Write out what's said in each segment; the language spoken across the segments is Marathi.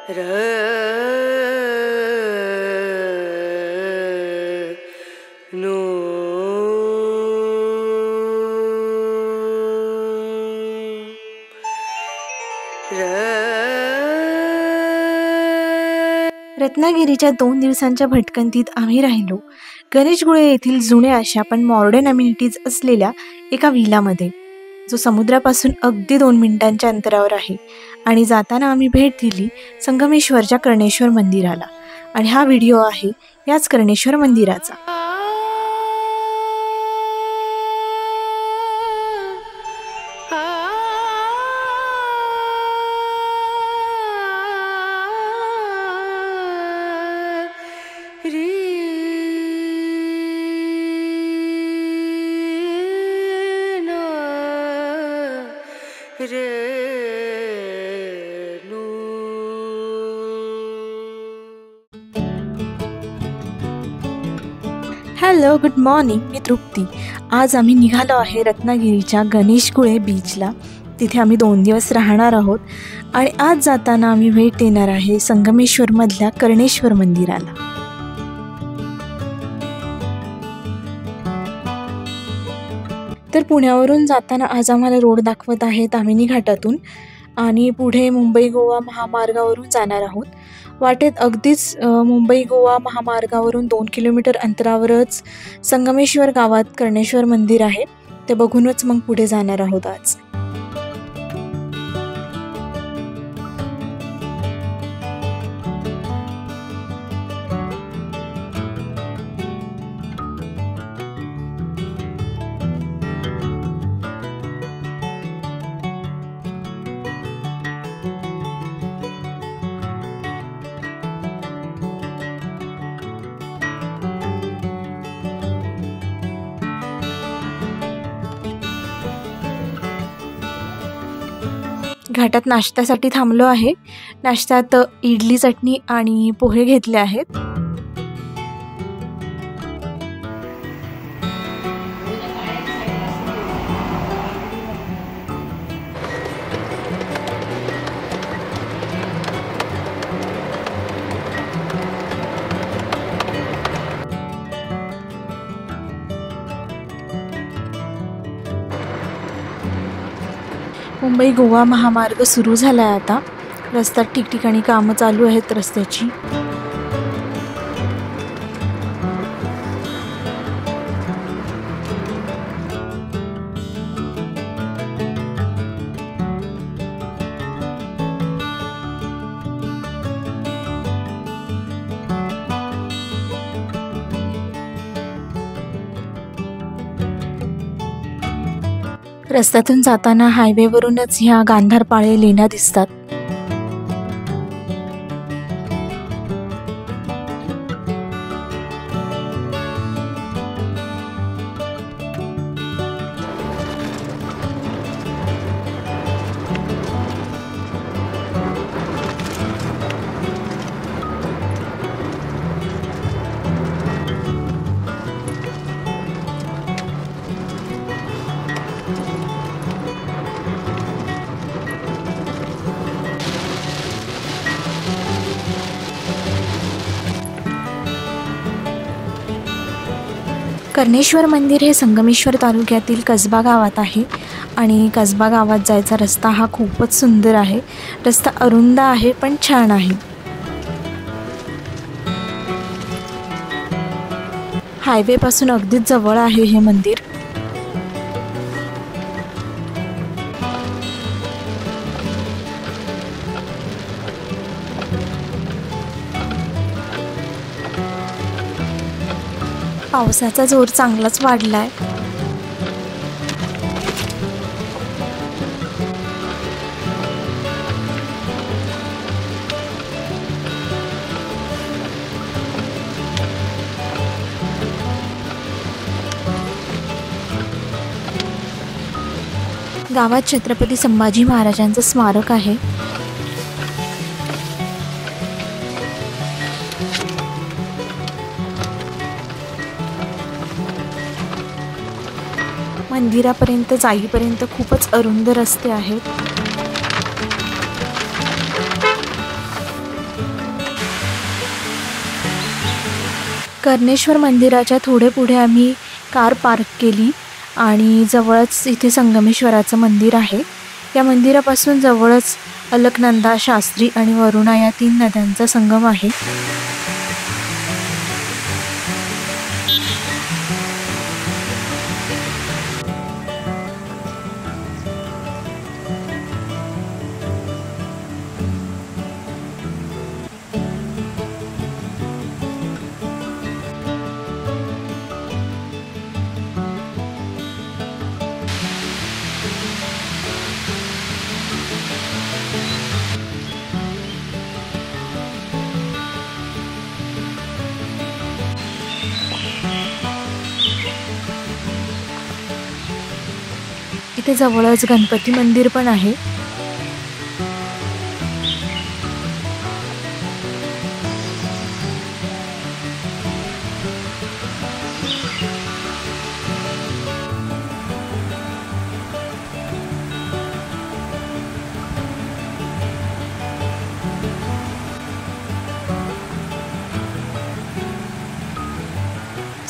रत्नागिरीच्या 2 दिवसांच्या भटकंतीत आम्ही राहिलो गणेशगुळे येथील जुन्या अशा पण मॉडर्न अम्युनिटीज असलेल्या एका विलामध्ये, जो समुद्रापासून अगदी 2 मिनिटांच्या अंतरावर आहे. आणि जाताना आम्ही भेट दिली संगमेश्वरच्या कर्णेश्वर मंदिराला. आणि हा व्हिडिओ आहे याच कर्णेश्वर मंदिराचा. Hello, good morning. मी तृप्ती. आज आम्ही निघालो आहे रत्नागिरीच्या गणेशगुळे बीचला. तिथे आम्ही 2 दिवस राहणार आहोत आणि आज जाताना आम्ही भेट देणार आहे संगमेश्वरमधल्या कर्णेश्वर मंदिराला. तर पुण्यावरून जाताना आज आम्हाला रोड दाखवत आहे ताम्हिणी घाटातून आणि पुढे मुंबई गोवा महामार्गावरून जाणार आहोत. वाटेत अगदीच मुंबई गोवा महामार्गावरून 2 किलोमीटर अंतरावरच संगमेश्वर गावात कर्णेश्वर मंदिर आहे. ते बघूनच मग पुढे जाणार आहोत आज. घाटात नाश्त्यासाठी थांबलो आहे. नाश्त्यात इडली चटणी आणि पोहे घेतले आहेत. मुंबई गोवा महामार्ग सुरू झाला आहे आता. रस्त्यात ठिकठिकाणी कामं चालू आहेत रस्त्याची. रस्त्यातून जाताना हायवेवरूनच ह्या गांधारपाळे लेण्या दिसतात. कर्णेश्वर मंदिर हे संगमेश्वर तालुक्यातील कसबा गावात आहे आणि कसबा गावात जायचा रस्ता हा खूपच सुंदर आहे. रस्ता अरुंद आहे पण छान आहे. हायवे पासून अगदीच जवळ आहे हे मंदिर. पावसाचा जोर चांगलाच वाढलाय. गावात छत्रपती संभाजी महाराजांचं स्मारक आहे. मंदिरापर्यंत जाईपर्यंत खूपच अरुंद रस्ते आहेत. कर्णेश्वर मंदिराच्या थोडे पुढे आम्ही कार पार्क केली आणि जवळच इथे संगमेश्वराचं मंदिर आहे। या मंदिरापासून जवळच अलकनंदा, शास्त्री आणि वरुणा या 3 नद्यांचा संगम आहे। इथे जवळच गणपती मंदिर पण आहे।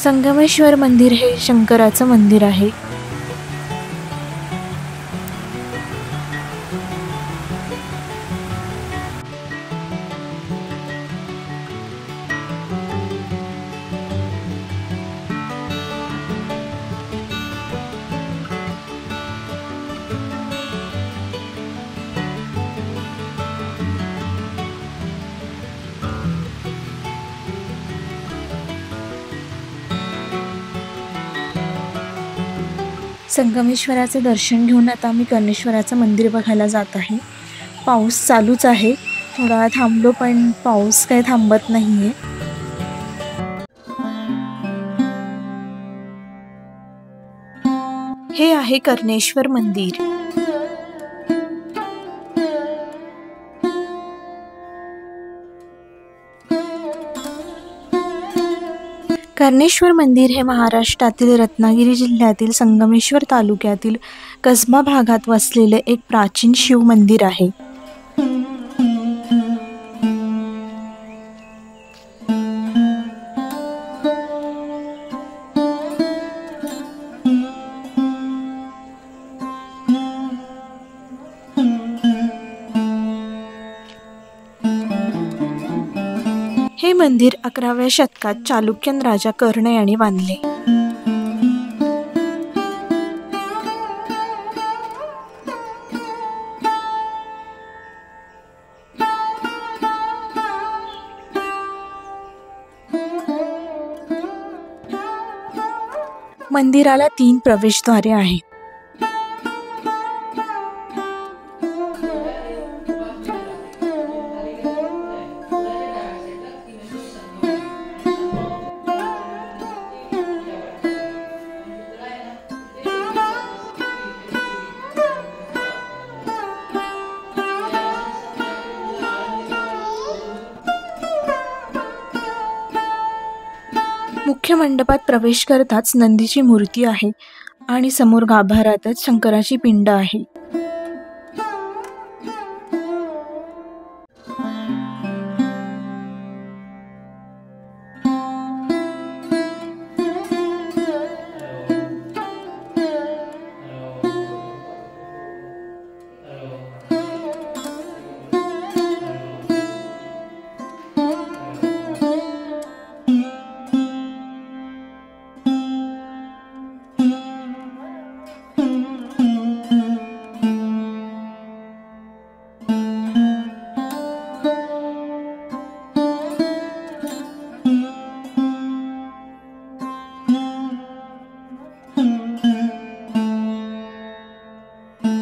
संगमेश्वर मंदिर हे शंकराचं मंदिर आहे। संगमेश्वराचे दर्शन घेऊन आता आम्ही कर्णेश्वराचं मंदिर बघायला जात आहे। पाऊस चालूच आहे, थोडा थांबलो पण पाऊस काही थांबत नाहीये। हे आहे कर्णेश्वर मंदिर। कर्णेश्वर मंदिर हे महाराष्ट्रातील रत्नागिरी जिल्ह्यातील संगमेश्वर तालुक्यातील कसबा भागात वसलेले एक प्राचीन शिव मंदिर आहे। हे मंदिर 11व्या शतकात चालुक्यन राजा कर्ण याने बांधले। मंदिराला 3 प्रवेशद्वारे आहेत। मुख्य मंडपात प्रवेश करताच नंदीची मूर्ती आहे आणि समोर गाभाऱ्यातच शंकराची पिंड आहे।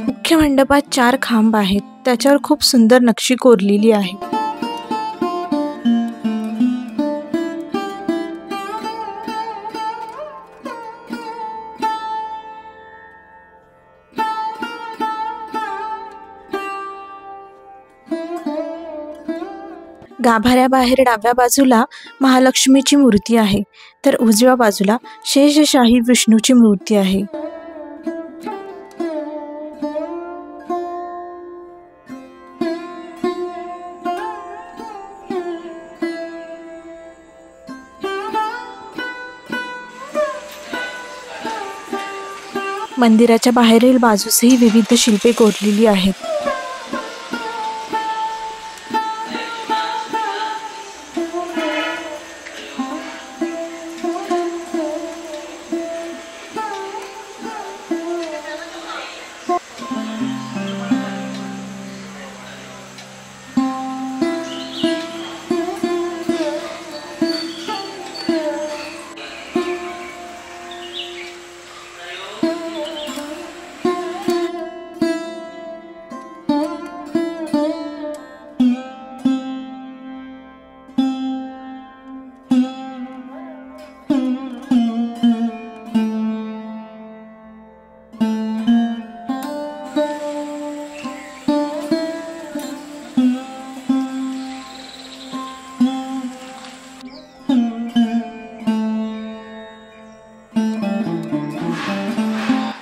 मुख्य मंडपात 4 खांब आहेत, त्याच्यावर खूप सुंदर नक्षी कोरलेली आहे। गाभाऱ्याबाहेर डाव्या बाजूला महालक्ष्मीची मूर्ती आहे, तर उजव्या बाजूला शेषशाही विष्णूची मूर्ती आहे। मंदिराच्या बाहेरील बाजूसही विविध शिल्पे कोरलेली आहेत.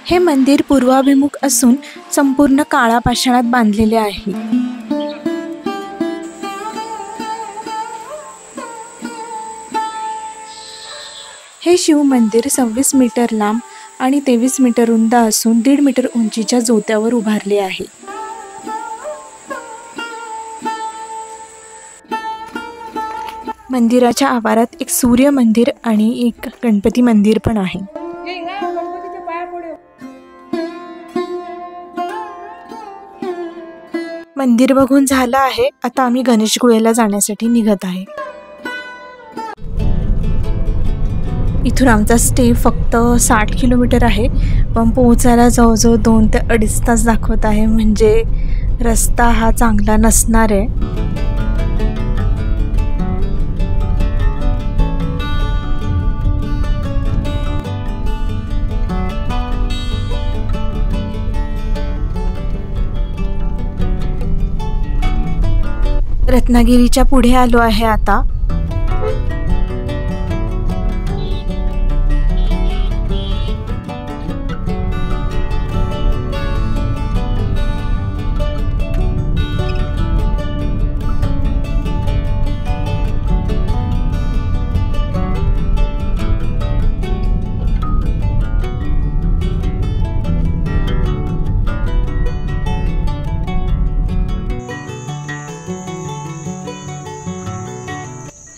हे मंदिर पूर्वाभिमुख असून संपूर्ण काळा पाषाणात बांधलेले आहे. हे शिव मंदिर 26 मीटर लांब आणि 23 मीटर रुंद असून 1.5 मीटर उंचीच्या जोत्यावर उभारले आहे. मंदिराच्या आवारात एक सूर्य मंदिर आणि एक गणपती मंदिर पण आहे. मंदिर बघून झालं आहे. आता आम्ही गणेशगुळेला जाण्यासाठी निघत आहे. इथून आमचा स्टे फक्त 60 किलोमीटर आहे, पण पोहोचायला जवळजवळ 2 ते 2.5 तास दाखवत आहे. म्हणजे रस्ता हा चांगला नसणार आहे. रत्नागिरीच्या पुढे आलो आहे आता.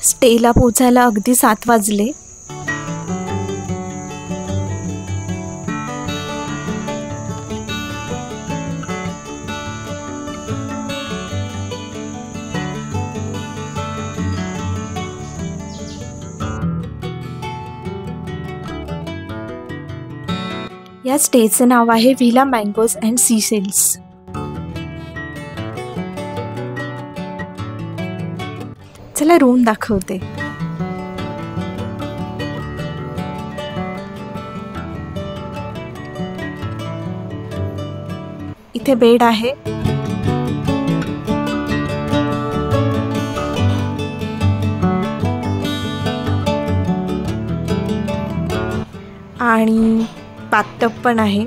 स्टेला पोचायला अगदी 7 वाजले. या स्टेचे नाव आहे Villa Mangoes and Sea Shells. चला रूम दाखवते. इथे बेड आहे. आणि बाथटब पण आहे.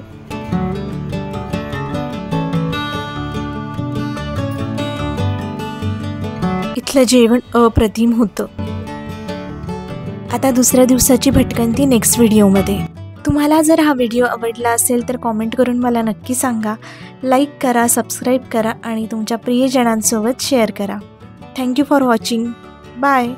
इथलं जेवण अप्रतिम होतं. आता दुसऱ्या दिवसाची भटकंती नेक्स्ट व्हिडिओमध्ये. तुम्हाला जर हा व्हिडिओ आवडला असेल तर कॉमेंट करून मला नक्की सांगा. लाईक करा, सबस्क्राईब करा आणि तुमच्या प्रियजनांसोबत शेअर करा. Thank you for watching. बाय.